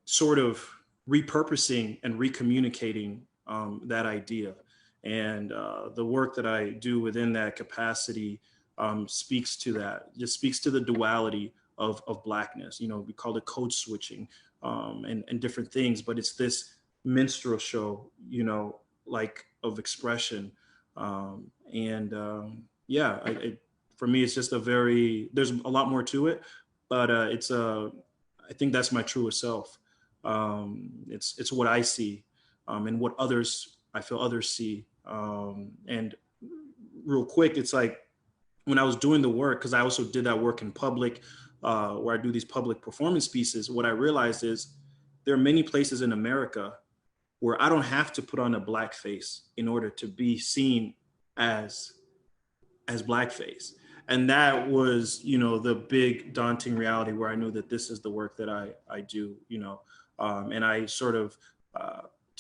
sort of repurposing and recommunicating that idea. And the work that I do within that capacity speaks to that. Just speaks to the duality of Blackness. You know, we call it code switching and different things, but it's this minstrel show, you know, like of expression. Yeah, for me, it's just there's a lot more to it, but I think that's my truest self. It's what I see and what I feel others see. And real quick, it's like when I was doing the work, because I also did that work in public, where I do these public performance pieces, what I realized is there are many places in America where I don't have to put on a black face in order to be seen as blackface. And that was, you know, the big daunting reality where I knew that this is the work that I do, you know. And I sort of,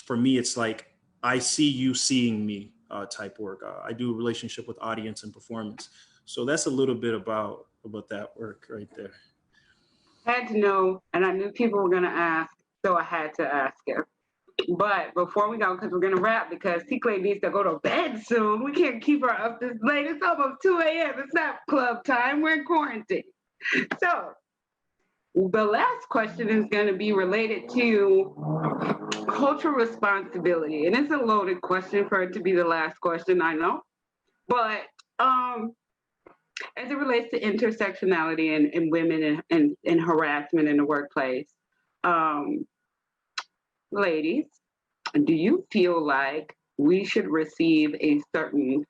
for me, it's like, I see you seeing me type work. I do a relationship with audience and performance. So that's a little bit about that work right there. I had to know, and I knew people were gonna ask, so I had to ask it. But before we go, because we're gonna wrap, because T-Clay needs to go to bed soon. We can't keep her up this late. It's almost 2 a.m. It's not club time. We're in quarantine. So the last question is going to be related to cultural responsibility. And it's a loaded question for it to be the last question, I know. But as it relates to intersectionality and women and harassment in the workplace, ladies, do you feel like we should receive a certain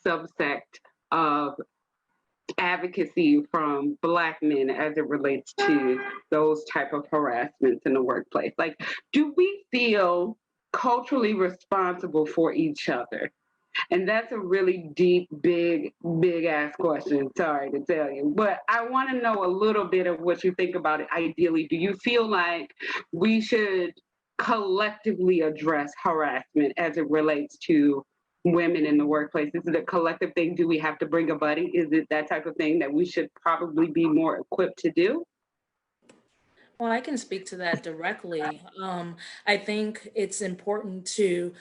subsect of advocacy from Black men as it relates to those type of harassments in the workplace? Like, do we feel culturally responsible for each other? And that's a really deep, big ass question. Sorry to tell you, but I want to know a little bit of what you think about it. Ideally, do you feel like we should collectively address harassment as it relates to women in the workplace? Is it a collective thing? Do we have to bring a buddy? Is it that type of thing that we should probably be more equipped to do? Well, I can speak to that directly. I think it's important to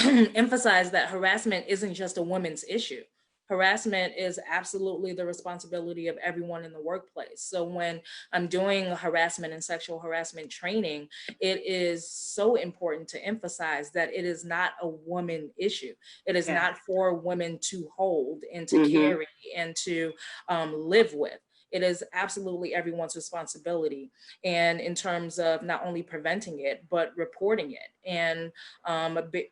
emphasize that harassment isn't just a woman's issue. Harassment is absolutely the responsibility of everyone in the workplace. So when I'm doing harassment and sexual harassment training, it is so important to emphasize that it is not a woman issue. It is not for women to hold and to carry and to live with. It is absolutely everyone's responsibility. And in terms of not only preventing it, but reporting it and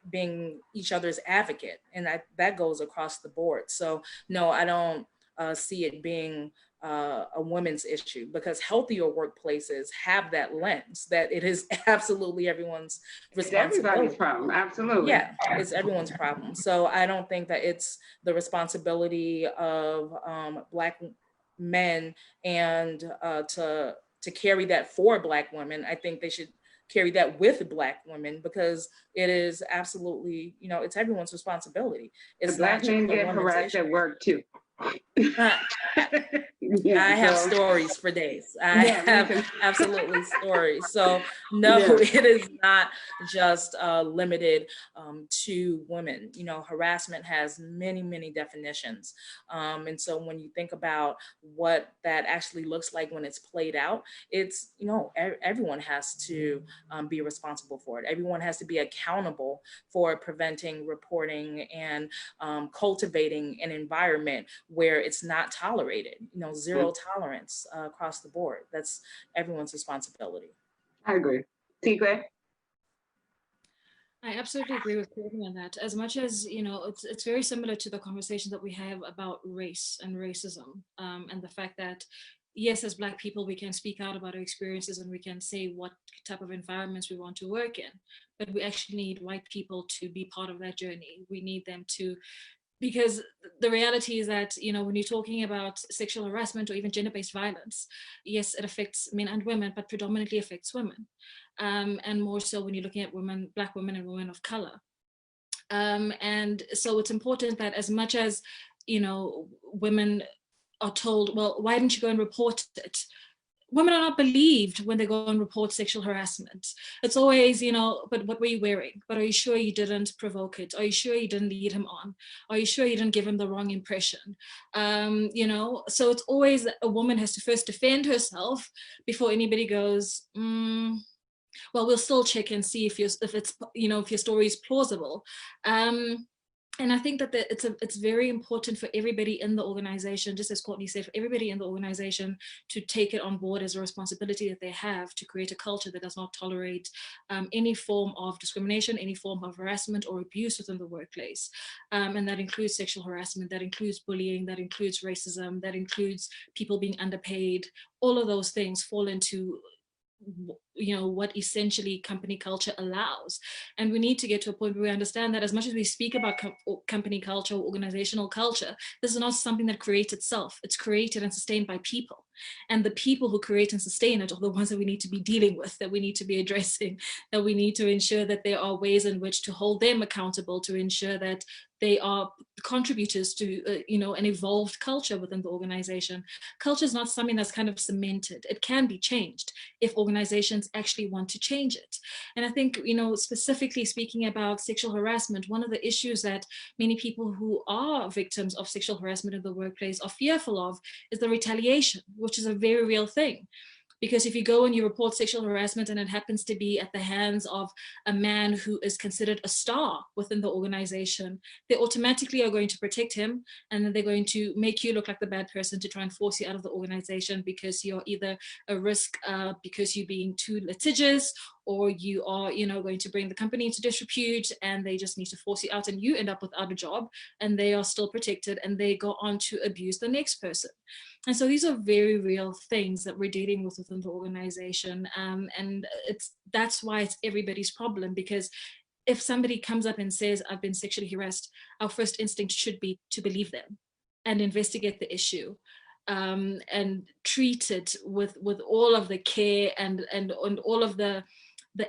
being each other's advocate. And that goes across the board. So no, I don't see it being a women's issue, because healthier workplaces have that lens that it is absolutely everyone's responsibility. It's everybody's problem, absolutely. Yeah, it's everyone's problem. So I don't think that it's the responsibility of Black men and to carry that for Black women. I think they should carry that with Black women, because it is absolutely, you know, it's everyone's responsibility. It's Black men get harassed at work too. I have stories for days. I have absolutely stories. So no, it is not just limited to women. You know, harassment has many, many definitions. And so when you think about what that actually looks like when it's played out, it's, you know, everyone has to be responsible for it. Everyone has to be accountable for preventing, reporting, and cultivating an environment where it's not tolerated, you know, zero tolerance across the board. That's everyone's responsibility. I agree. T-Clay? I absolutely agree with Courtney on that. As much as, you know, it's very similar to the conversation that we have about race and racism, and the fact that, yes, as Black people, we can speak out about our experiences and we can say what type of environments we want to work in, but we actually need white people to be part of that journey. We need them to, because the reality is that, you know, when you're talking about sexual harassment or even gender-based violence, yes, it affects men and women, but predominantly affects women. And more so when you're looking at women, Black women and women of color. And so it's important that as much as, you know, women are told, well, why didn't you go and report it? women are not believed when they go and report sexual harassment. It's always, you know, but what were you wearing? But are you sure you didn't provoke it? Are you sure you didn't lead him on? Are you sure you didn't give him the wrong impression? You know, so it's always a woman has to first defend herself before anybody goes, well, we'll still check and see if it's, you know, if your story is plausible. And I think that it's very important for everybody in the organization, just as Courtney said, for everybody in the organization to take it on board as a responsibility that they have to create a culture that does not tolerate any form of discrimination, any form of harassment or abuse within the workplace. And that includes sexual harassment, that includes bullying, that includes racism, that includes people being underpaid. All of those things fall into, you know, what essentially company culture allows. And we need to get to a point where we understand that as much as we speak about company culture or organizational culture, this is not something that creates itself. It's created and sustained by people. And the people who create and sustain it are the ones that we need to be dealing with, that we need to be addressing, that we need to ensure that there are ways in which to hold them accountable, to ensure that they are contributors to, you know, an evolved culture within the organization. Culture is not something that's kind of cemented. It can be changed if organizations actually want to change it. And I think, you know, specifically speaking about sexual harassment, one of the issues that many people who are victims of sexual harassment in the workplace are fearful of is the retaliation, which is a very real thing. Because if you go and you report sexual harassment and it happens to be at the hands of a man who is considered a star within the organization, they automatically are going to protect him, and then they're going to make you look like the bad person to try and force you out of the organization because you're either a risk because you're being too litigious, or you are, you know, going to bring the company into disrepute, and they just need to force you out and you end up without a job, and they are still protected and they go on to abuse the next person. And so these are very real things that we're dealing with within the organization. And that's why it's everybody's problem, because if somebody comes up and says, I've been sexually harassed, our first instinct should be to believe them and investigate the issue. And treat it with all of the care and all of the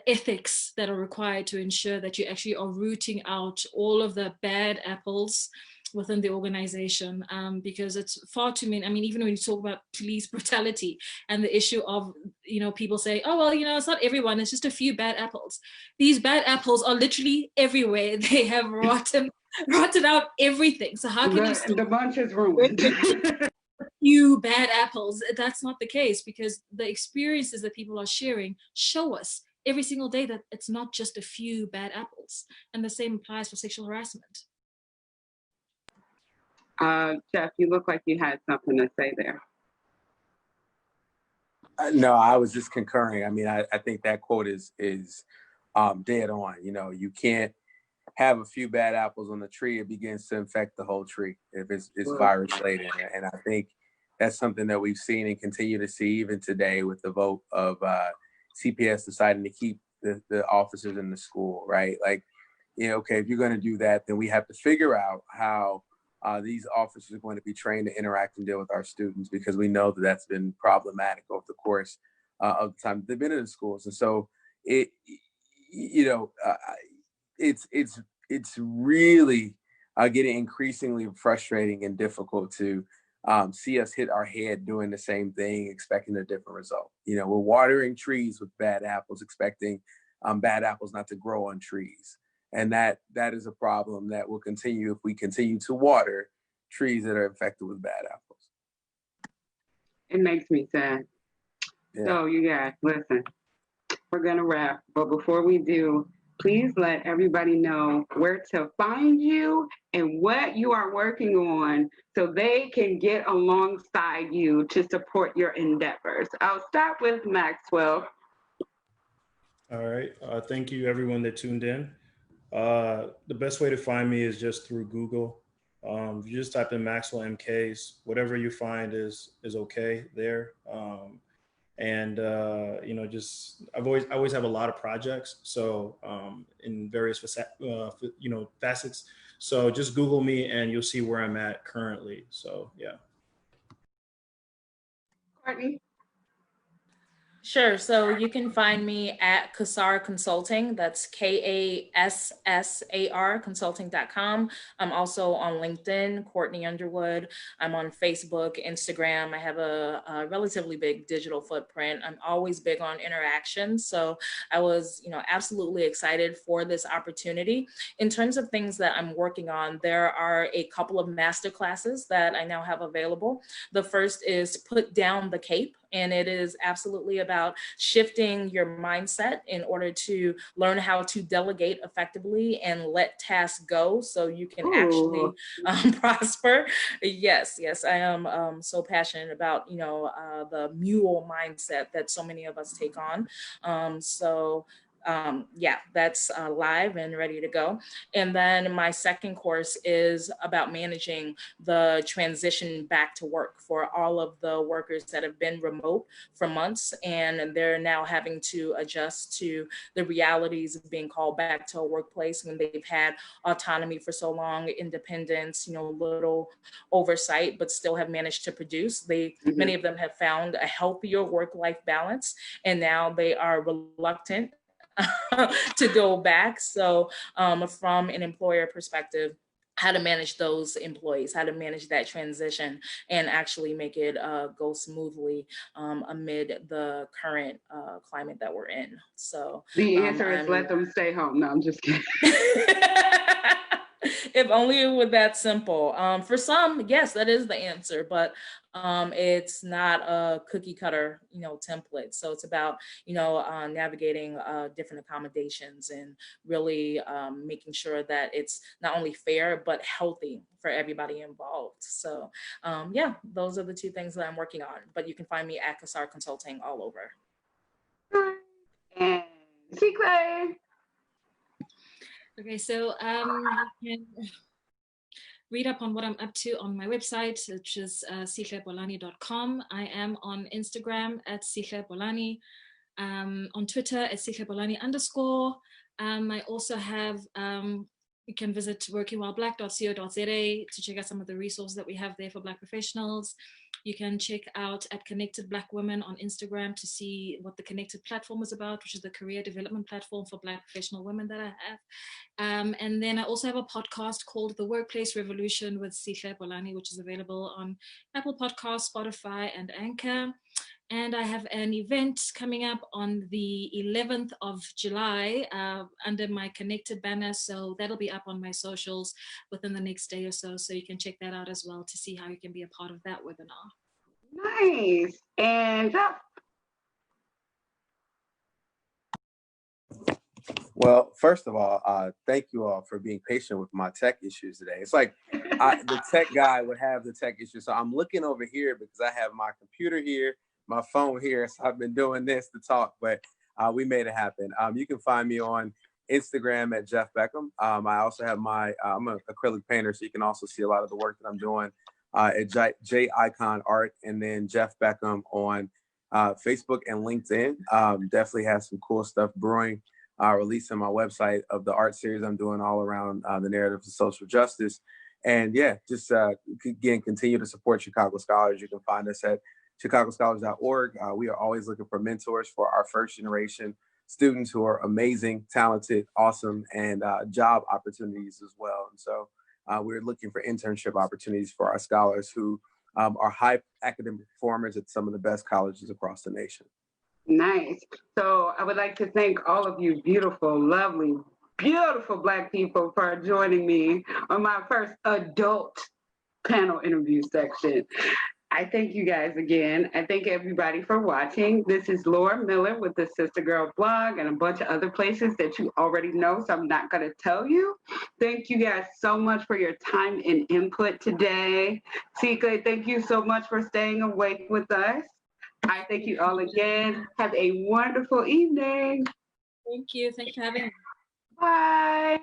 ethics that are required to ensure that you actually are rooting out all of the bad apples within the organization, because it's far too many. I mean, even when you talk about police brutality and the issue of, you know, people say, oh, well, you know, it's not everyone, it's just a few bad apples. These bad apples are literally everywhere. They have rotted out everything. So how can the bunch is ruined? You bad apples? That's not the case, because the experiences that people are sharing show us every single day that it's not just a few bad apples. And the same applies for sexual harassment. Jeff, you look like you had something to say there. No, I was just concurring. I mean, I think that quote is dead on. You know, you can't have a few bad apples on the tree. It begins to infect the whole tree if it's virus related. And I think that's something that we've seen and continue to see even today with the vote of CPS deciding to keep the officers in the school, right? Like, you know, okay, if you're going to do that, then we have to figure out how these officers are going to be trained to interact and deal with our students, because we know that that's been problematic over the course of the time they've been in the schools. And so it's really getting increasingly frustrating and difficult to see us hit our head doing the same thing, expecting a different result. You know, we're watering trees with bad apples, expecting bad apples not to grow on trees. And that is a problem that will continue if we continue to water trees that are infected with bad apples. It makes me sad. Yeah. So you guys, listen, we're gonna wrap, but before we do, please let everybody know where to find you and what you are working on so they can get alongside you to support your endeavors. I'll start with Maxwell. All right. Thank you, everyone that tuned in. The best way to find me is just through Google. You just type in Maxwell MKs, whatever you find is okay there. And you know, just I always have a lot of projects, so in various facets. So just Google me and you'll see where I'm at currently. So yeah. Courtney? Sure. So you can find me at Kassar Consulting. That's KASSAR consulting.com. I'm also on LinkedIn, Courtney Underwood. I'm on Facebook, Instagram. I have a relatively big digital footprint. I'm always big on interaction. So I was, absolutely excited for this opportunity. In terms of things that I'm working on, there are a couple of master classes that I now have available. The first is Put Down the Cape, and it is absolutely about shifting your mindset in order to learn how to delegate effectively and let tasks go so you can actually prosper. Yes, I am so passionate about, the mule mindset that so many of us take on. Yeah, that's live and ready to go. And then my second course is about managing the transition back to work for all of the workers that have been remote for months, and they're now having to adjust to the realities of being called back to a workplace when they've had autonomy for so long, independence, little oversight, but still have managed to produce. Many of them have found a healthier work-life balance, and now they are reluctant to go back. So from an employer perspective, how to manage those employees, how to manage that transition and actually make it go smoothly amid the current climate that we're in. So the answer is let them stay home. No, I'm just kidding. If only it were that simple. For some, yes, that is the answer, but it's not a cookie cutter, template. So it's about, navigating different accommodations and really making sure that it's not only fair, but healthy for everybody involved. So yeah, those are the two things that I'm working on, but you can find me at Kassar Consulting all over. And Secret. Okay, so you can read up on what I'm up to on my website, which is siklebolani.com. I am on Instagram at siklebolani, on Twitter at siklebolani_. I also have, you can visit workingwhileblack.co.za to check out some of the resources that we have there for Black professionals. You can check out at Connected Black Women on Instagram to see what the Connected platform is about, which is the career development platform for Black professional women that I have. And then I also have a podcast called The Workplace Revolution with Sista Gurl, which is available on Apple Podcasts, Spotify, and Anchor. And I have an event coming up on the 11th of July under my Connected banner. So that'll be up on my socials within the next day or so. So you can check that out as well to see how you can be a part of that webinar. Nice. And Well, first of all, thank you all for being patient with my tech issues today. It's like the tech guy would have the tech issues. So I'm looking over here because I have my computer here, my phone here. So I've been doing this to talk, but we made it happen. You can find me on Instagram at Jeff Beckham. I also have I'm an acrylic painter, so you can also see a lot of the work that I'm doing at J Icon Art, and then Jeff Beckham on Facebook and LinkedIn. Definitely has some cool stuff brewing. Releasing my website of the art series I'm doing all around the narrative of social justice. And yeah, just again, continue to support Chicago Scholars. You can find us at chicagoscholars.org. We are always looking for mentors for our first generation students who are amazing, talented, awesome, and job opportunities as well. And so we're looking for internship opportunities for our scholars who are high academic performers at some of the best colleges across the nation. Nice. So I would like to thank all of you beautiful, lovely, beautiful Black people for joining me on my first adult panel interview section. I thank you guys again. I thank everybody for watching. This is Laura Miller with the Sista Gurl Blog and a bunch of other places that you already know, so I'm not going to tell you. Thank you guys so much for your time and input today. Sika, thank you so much for staying awake with us. I thank you all again. Have a wonderful evening. Thank you. Thanks for having me. Bye.